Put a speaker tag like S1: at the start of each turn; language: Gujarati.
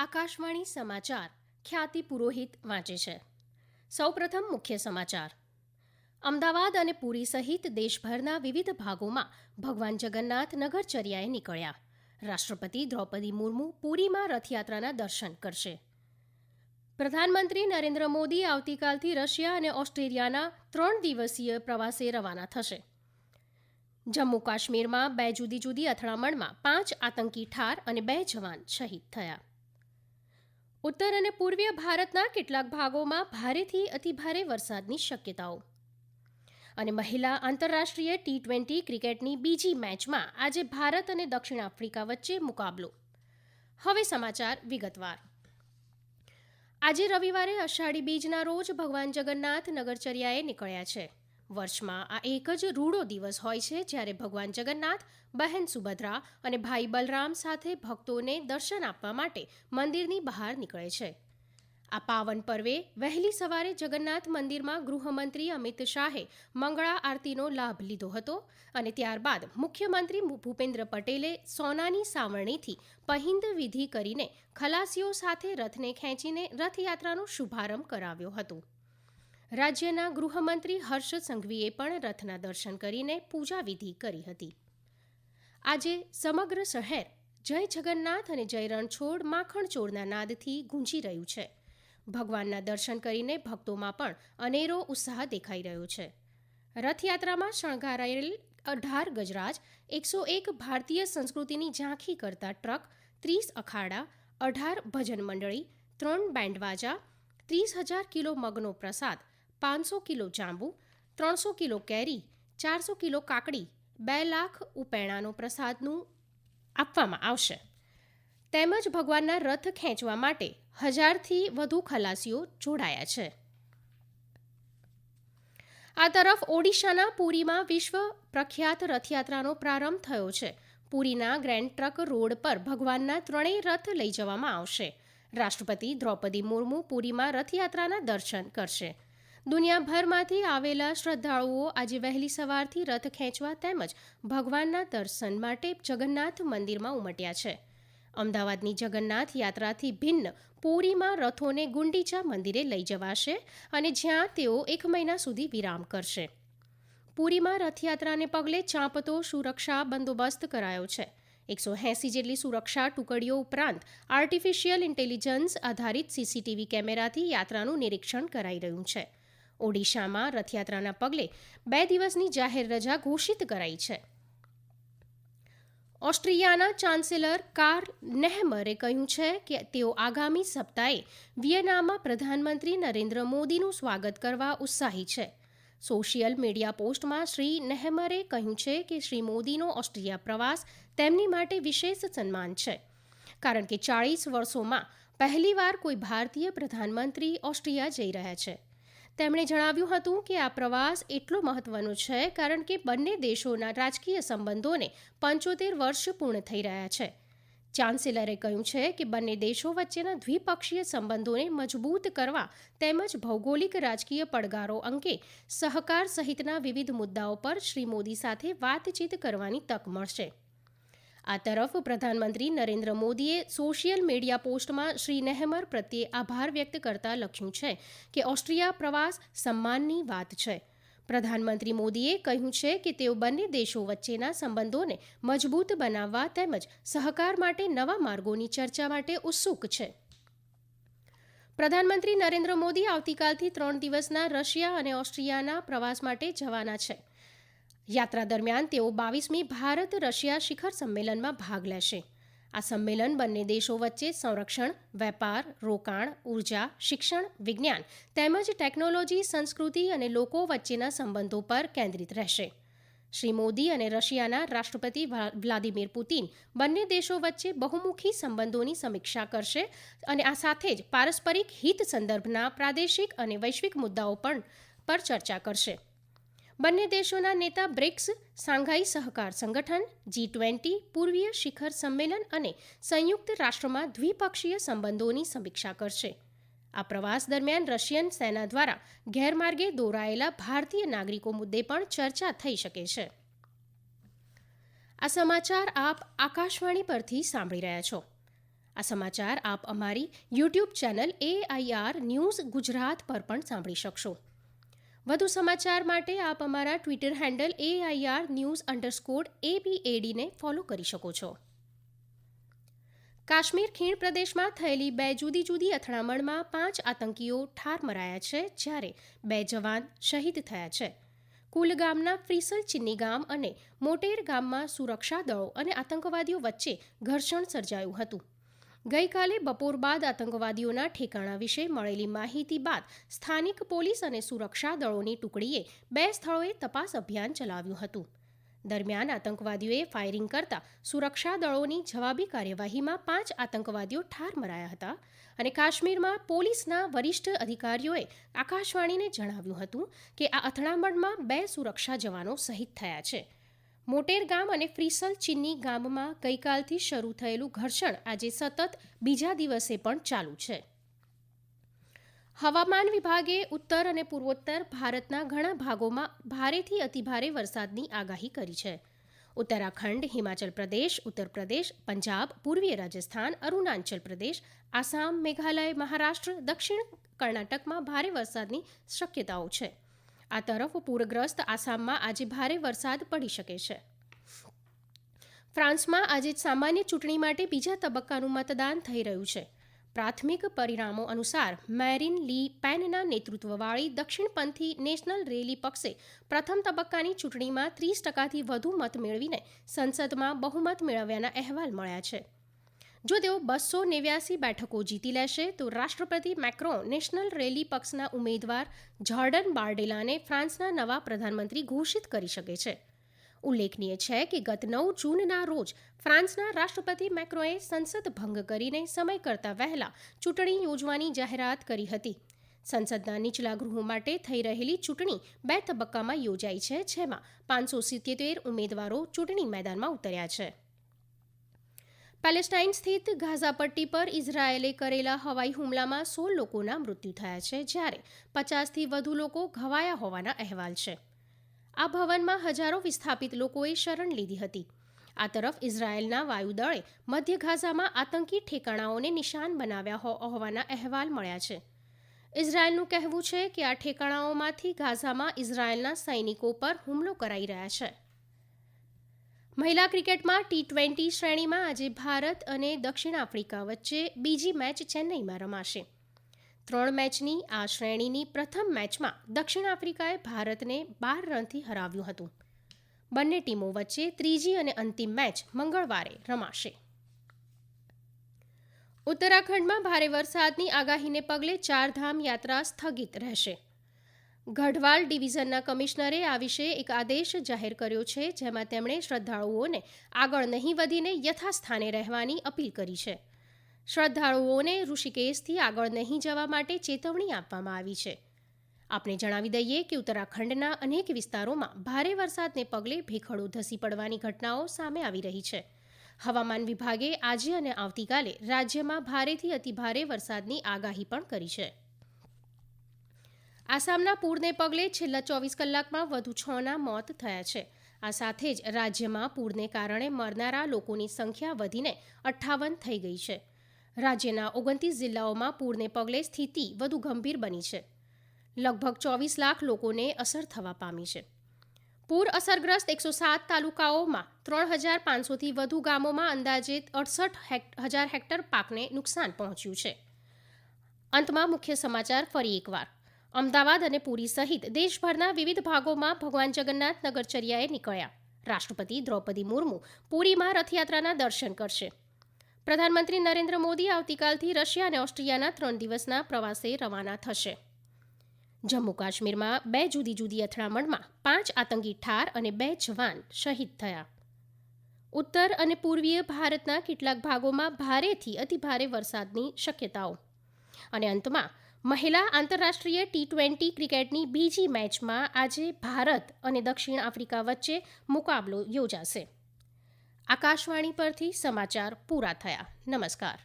S1: આકાશવાણી સમાચાર ખ્યાતિ પુરોહિત વાંચે છે. સૌપ્રથમ મુખ્ય સમાચાર. અમદાવાદ અને પુરી સહિત દેશભરના વિવિધ ભાગોમાં ભગવાન જગન્નાથ નગરચર્યાએ નીકળ્યા. રાષ્ટ્રપતિ દ્રૌપદી મુર્મુ પુરીમાં રથયાત્રાના દર્શન કરશે. પ્રધાનમંત્રી નરેન્દ્ર મોદી આવતીકાલથી રશિયા અને ઓસ્ટ્રેલિયાના 3 દિવસીય પ્રવાસે રવાના થશે. જમ્મુ કાશ્મીરમાં 2 જુદી જુદી અથડામણમાં 5 આતંકી ઠાર અને 2 જવાન શહીદ થયા. ઉત્તર અને પૂર્વીય ભારતના કેટલાક ભાગોમાં ભારેથી અતિભારે વરસાદની શક્યતાઓ. અને મહિલા આંતરરાષ્ટ્રીય T20 ક્રિકેટની બીજી મેચમાં આજે ભારત અને દક્ષિણ આફ્રિકા વચ્ચે મુકાબલો. હવે સમાચાર વિગતવાર. આજે રવિવારે અષાઢી બીજના રોજ ભગવાન જગન્નાથ નગરચર્યાએ નીકળ્યા છે. વર્ષમાં આ એક જ રૂડો દિવસ હોય છે જ્યારે ભગવાન જગન્નાથ, બહેન સુભદ્રા અને ભાઈ બલરામ સાથે ભક્તોને દર્શન આપવા માટે મંદિરની બહાર નીકળે છે. આ પાવન પર્વે વહેલી સવારે જગન્નાથ મંદિરમાં ગૃહમંત્રી અમિત શાહે મંગળા આરતીનો લાભ લીધો હતો અને ત્યારબાદ મુખ્યમંત્રી ભૂપેન્દ્ર પટેલે સોનાની સાવરણીથી પહિંદ વિધિ કરીને ખલાસીઓ સાથે રથને ખેંચીને રથયાત્રાનો શુભારંભ કરાવ્યો હતો. રાજ્યના ગૃહમંત્રી હર્ષ સંઘવીએ પણ રથના દર્શન કરીને પૂજા વિધિ કરી હતી. આજે સમગ્ર શહેર જય જગન્નાથ અને જય રણછોડ માખણ ચોરના નાદથી ગુંજી રહ્યું છે. ભગવાનના દર્શન કરીને ભક્તોમાં પણ અનેરો ઉત્સાહ દેખાઈ રહ્યો છે. રથયાત્રામાં શણગારાયેલ 18 ગજરાજ, 101 ભારતીય સંસ્કૃતિની ઝાંખી કરતા ટ્રક, 30 અખાડા, 18 ભજન મંડળી, 3 બેન્ડવાજા, 30,000 કિલો મગનો પ્રસાદ, 500 કિલો જાંબુ, 300 કિલો કેરી, 400 કિલો કાકડી, 2 લાખ ઉપેણાનો પ્રસાદનું આપવામાં આવશે. તેમજ ભગવાનના રથ ખેંચવા માટે 1000થી વધુ ખલાસીઓ જોડાયા છે. આ તરફ ઓડિશાના પુરીમાં વિશ્વ પ્રખ્યાત રથયાત્રાનો પ્રારંભ થયો છે. પુરીના ગ્રેન્ડ ટ્રક રોડ પર ભગવાનના 3 રથ લઈ જવામાં આવશે. રાષ્ટ્રપતિ દ્રૌપદી મુર્મુ પુરીમાં રથયાત્રાના દર્શન કરશે. દુનિયાભરમાંથી આવેલા શ્રદ્ધાળુઓ આજે વહેલી સવારથી રથ ખેંચવા તેમજ ભગવાનના દર્શન માટે જગન્નાથ મંદિરમાં ઉમટ્યા છે. અમદાવાદની જગન્નાથ યાત્રાથી ભિન્ન પુરીમાં રથોને ગુંડીચા મંદિરે લઈ જવાશે અને જ્યાં તેઓ 1 મહિના સુધી વિરામ કરશે. પુરીમાં રથયાત્રાને પગલે ચાંપતો સુરક્ષા બંદોબસ્ત કરાયો છે. 180 જેટલી સુરક્ષા ટુકડીઓ ઉપરાંત આર્ટિફિશિયલ ઇન્ટેલિજન્સ આધારિત CCTV કેમેરાથી યાત્રાનું નિરીક્ષણ કરાઈ રહ્યું છે. ઓડિશામાં રથયાત્રાના પગલે 2 દિવસની જાહેર રજા ઘોષિત કરાઈ છે. ઓસ્ટ્રિયાના ચાન્સેલર કાર્લ નેહમરે કહ્યું છે કે તેઓ આગામી સપ્તાહે વિયેનામાં પ્રધાનમંત્રી નરેન્દ્ર મોદીનું સ્વાગત કરવા ઉત્સાહી છે. સોશિયલ મીડિયા પોસ્ટમાં શ્રી નેહમરે કહ્યું છે કે શ્રી મોદીનો ઓસ્ટ્રિયા પ્રવાસ તેમની માટે વિશેષ સન્માન છે, કારણ કે 40 વર્ષોમાં પહેલીવાર કોઈ ભારતીય પ્રધાનમંત્રી ઓસ્ટ્રિયા જઈ રહ્યા છે. તેમણે જણાવ્યું હતું કે આ પ્રવાસ એટલો મહત્વનો છે કારણ કે બંને દેશોના રાજકીય સંબંધોને 75 વર્ષ પૂર્ણ થઈ રહ્યા છે. ચાન્સેલરે કહ્યું છે કે બંને દેશો વચ્ચેના દ્વિપક્ષીય સંબંધોને મજબૂત કરવા તેમજ ભૌગોલિક રાજકીય પડકારો અંગે સહકાર સહિતના વિવિધ મુદ્દાઓ પર શ્રી મોદી સાથે વાતચીત કરવાની તક મળશે. આ તરફ પ્રધાનમંત્રી નરેન્દ્ર મોદીએ સોશિયલ મીડિયા પોસ્ટમાં શ્રી નેહમર પ્રત્યે આભાર વ્યક્ત કરતા લખ્યું છે કે ઓસ્ટ્રિયા પ્રવાસ સન્માનની વાત છે. પ્રધાનમંત્રી મોદીએ કહ્યું છે કે તેઓ બંને દેશો વચ્ચેના સંબંધોને મજબૂત બનાવવા તેમજ સહકાર માટે નવા માર્ગોની ચર્ચા માટે ઉત્સુક છે. પ્રધાનમંત્રી નરેન્દ્ર મોદી આવતીકાલથી 3 દિવસના રશિયા અને ઓસ્ટ્રિયાના પ્રવાસ માટે જવાના છે. યાત્રા દરમિયાન તેઓ 22મી ભારત રશિયા શિખર સંમેલનમાં ભાગ લેશે. આ સંમેલન બંને દેશો વચ્ચે સંરક્ષણ, વેપાર, રોકાણ, ઉર્જા, શિક્ષણ, વિજ્ઞાન તેમજ ટેકનોલોજી, સંસ્કૃતિ અને લોકો વચ્ચેના સંબંધો પર કેન્દ્રિત રહેશે. શ્રી મોદી અને રશિયાના રાષ્ટ્રપતિ વ્લાદિમીર પુતિન બંને દેશો વચ્ચે બહુમુખી સંબંધોની સમીક્ષા કરશે અને આ સાથે જ પારસ્પરિક હિત સંદર્ભના પ્રાદેશિક અને વૈશ્વિક મુદ્દાઓ પર ચર્ચા કરશે. બંને દેશોના નેતા બ્રિક્સ, શાંઘાઈ સહકાર સંગઠન, G20, પૂર્વીય શિખર સંમેલન અને સંયુક્ત રાષ્ટ્રમાં દ્વિપક્ષીય સંબંધોની સમીક્ષા કરશે. આ પ્રવાસ દરમિયાન રશિયન સેના દ્વારા ગેરમાર્ગે દોરાયેલા ભારતીય નાગરિકો મુદ્દે પણ ચર્ચા થઈ શકે છે. આ સમાચાર આપ આકાશવાણી પરથી સાંભળી રહ્યા છો. આ સમાચાર આપ અમારી YouTube channel AIR news Gujarat પર પણ સાંભળી શકશો. વધુ સમાચાર માટે આપ અમારા ટ્વિટર હેન્ડલ AIR_news_ABAD ને ફોલો કરી શકો છો. કાશ્મીર ખીણ પ્રદેશમાં થયેલી 2 જુદી જુદી અથડામણમાં 5 આતંકીઓ ઠાર મરાયા છે, જ્યારે 2 જવાન શહીદ થયા છે. કુલગામના ફ્રીસલ ચિન્ની ગામ અને મોટેર ગામમાં સુરક્ષા દળો અને આતંકવાદીઓ વચ્ચે ઘર્ષણ સર્જાયું હતું. ગઈકાલે બપોર બાદ આતંકવાદીઓના ઠેકાણા વિશે મળેલી માહિતી બાદ સ્થાનિક પોલીસ અને સુરક્ષા દળોની ટુકડીએ 2 સ્થળોએ તપાસ અભિયાન ચલાવ્યું હતું. દરમિયાન આતંકવાદીઓએ ફાયરિંગ કરતા સુરક્ષા દળોની જવાબી કાર્યવાહીમાં 5 આતંકવાદીઓ ઠાર મરાયા હતા અને કાશ્મીરમાં પોલીસના વરિષ્ઠ અધિકારીઓએ આકાશવાણીને જણાવ્યું હતું કે આ અથડામણમાં 2 સુરક્ષા જવાનો શહીદ થયા છે. મોટેર ગામ અને ફ્રીસલ ચિન્ની ગામમાં ગઈકાલથી શરૂ થયેલું ઘર્ષણ આજે સતત બીજા દિવસે પણ ચાલુ છે. હવામાન વિભાગે ઉત્તર અને પૂર્વોત્તર ભારતના ઘણા ભાગોમાં ભારેથી અતિભારે વરસાદની આગાહી કરી છે. ઉત્તરાખંડ, હિમાચલ પ્રદેશ, ઉત્તર પ્રદેશ, પંજાબ, પૂર્વીય રાજસ્થાન, અરુણાચલ પ્રદેશ, આસામ, મેઘાલય, મહારાષ્ટ્ર, દક્ષિણ કર્ણાટકમાં ભારે વરસાદની શક્યતાઓ છે. આ તરફ પૂરગ્રસ્ત આસામમાં આજે ભારે વરસાદ પડી શકે છે. ફ્રાન્સમાં આજે સામાન્ય ચૂંટણી માટે બીજા તબક્કાનું મતદાન થઈ રહ્યું છે. પ્રાથમિક પરિણામો અનુસાર મેરીન લી પેનના નેતૃત્વવાળી દક્ષિણપંથી નેશનલ રેલી પક્ષે પ્રથમ તબક્કાની ચૂંટણીમાં 30%થી વધુ મત મેળવીને સંસદમાં બહુમત મેળવ્યાના અહેવાલ મળ્યા છે. જો તેઓ 289 બેઠકો જીતી લેશે તો રાષ્ટ્રપતિ મેક્રોન નેશનલ રેલી પક્ષના ઉમેદવાર જોર્ડન બાર્ડેલાને ફ્રાન્સના નવા પ્રધાનમંત્રી ઘોષિત કરી શકે છે. ઉલ્લેખનીય છે કે ગત 9 જૂનના રોજ ફ્રાન્સના રાષ્ટ્રપતિ મેક્રોએ સંસદ ભંગ કરીને સમય કરતાં વહેલા ચૂંટણી યોજવાની જાહેરાત કરી હતી. સંસદના નીચલા ગૃહો માટે થઈ રહેલી ચૂંટણી 2 તબક્કામાં યોજાઈ છે, જેમાં 577 ઉમેદવારો ચૂંટણી મેદાનમાં ઉતર્યા છે. પેલેસ્ટાઇન સ્થિત ગાઝા પટ્ટી પર ઇઝરાયેલે કરેલા હવાઈ હુમલામાં 16 લોકોના મૃત્યુ થયા છે, જ્યારે 50થી વધુ લોકો ઘવાયા હોવાના અહેવાલ છે. આ ભવનમાં હજારો વિસ્થાપિત લોકોએ શરણ લીધી હતી. આ તરફ ઇઝરાયેલના વાયુદળે મધ્ય ગાઝામાં આતંકી ઠેકાણાઓને નિશાન બનાવ્યા હોવાના અહેવાલ મળ્યા છે. ઇઝરાયેલનું કહેવું છે કે આ ઠેકાણાઓમાંથી ગાઝામાં ઇઝરાયેલના સૈનિકો પર હુમલો કરાઈ રહ્યા છે. મહિલા ક્રિકેટમાં T20 શ્રેણીમાં આજે ભારત અને દક્ષિણ આફ્રિકા વચ્ચે બીજી મેચ ચેન્નઈમાં રમાશે. 3 મેચની આ શ્રેણીની પ્રથમ મેચમાં દક્ષિણ આફ્રિકાએ ભારતને 12 રનથી હરાવ્યું હતું. બંને ટીમો વચ્ચે ત્રીજી અને અંતિમ મેચ મંગળવારે રમાશે. ઉત્તરાખંડમાં ભારે વરસાદની આગાહીને પગલે ચારધામ યાત્રા સ્થગિત રહેશે. ગઢવાલ ડિવિઝનના કમિશનરે આ વિશે એક આદેશ જાહેર કર્યો છે, જેમાં તેમણે શ્રદ્ધાળુઓને આગળ નહીં વધીને યથાસ્થાને રહેવાની અપીલ કરી છે. શ્રદ્ધાળુઓને ઋષિકેશથી આગળ નહીં જવા માટે ચેતવણી આપવામાં આવી છે. આપને જણાવી દઈએ કે ઉત્તરાખંડના અનેક વિસ્તારોમાં ભારે વરસાદને પગલે ભેખડો ધસી પડવાની ઘટનાઓ સામે આવી રહી છે. હવામાન વિભાગે આજે અને આવતીકાલે રાજ્યમાં ભારેથી અતિભારે વરસાદની આગાહી પણ કરી છે. આસામના પૂરને પગલે છેલ્લા 24 કલાકમાં વધુ 6ના મોત થયા છે. આ સાથે જ રાજ્યમાં પૂરને કારણે મરનારા લોકોની સંખ્યા વધીને 58 થઈ ગઈ છે. રાજ્યના 29 જિલ્લાઓમાં પૂરને પગલે સ્થિતિ વધુ ગંભીર બની છે. લગભગ 24 લાખ લોકોને અસર થવા પામી છે. પૂર અસરગ્રસ્ત 107 તાલુકાઓમાં 3500થી વધુ ગામોમાં અંદાજે 68,000 હેક્ટર પાકને નુકસાન પહોંચ્યું છે. અંતમાં મુખ્ય સમાચાર ફરી એકવાર. અમદાવાદ અને પુરી સહિત દેશભરના વિવિધ ભાગોમાં ભગવાન જગન્નાથ નગરચર્યાએ નીકળ્યા. રાષ્ટ્રપતિ દ્રૌપદી મુર્મુ પુરીમાં રથયાત્રાના દર્શન કરશે. પ્રધાનમંત્રી નરેન્દ્ર મોદી આવતીકાલથી રશિયા અને ઓસ્ટ્રિયાના 3 દિવસના પ્રવાસે રવાના થશે. જમ્મુ કાશ્મીરમાં 2 જુદી જુદી અથડામણમાં 5 આતંકી ઠાર અને 2 જવાન શહીદ થયા. ઉત્તર અને પૂર્વીય ભારતના કેટલાક ભાગોમાં ભારેથી અતિભારે વરસાદની શક્યતાઓ. અને અંતમાં મહિલા આંતરરાષ્ટ્રીય T20 ક્રિકેટની બીજી મેચમાં આજે ભારત અને દક્ષિણ આફ્રિકા વચ્ચે મુકાબલો યોજાશે. આકાશવાણી પરથી સમાચાર પૂરા થયા. નમસ્કાર.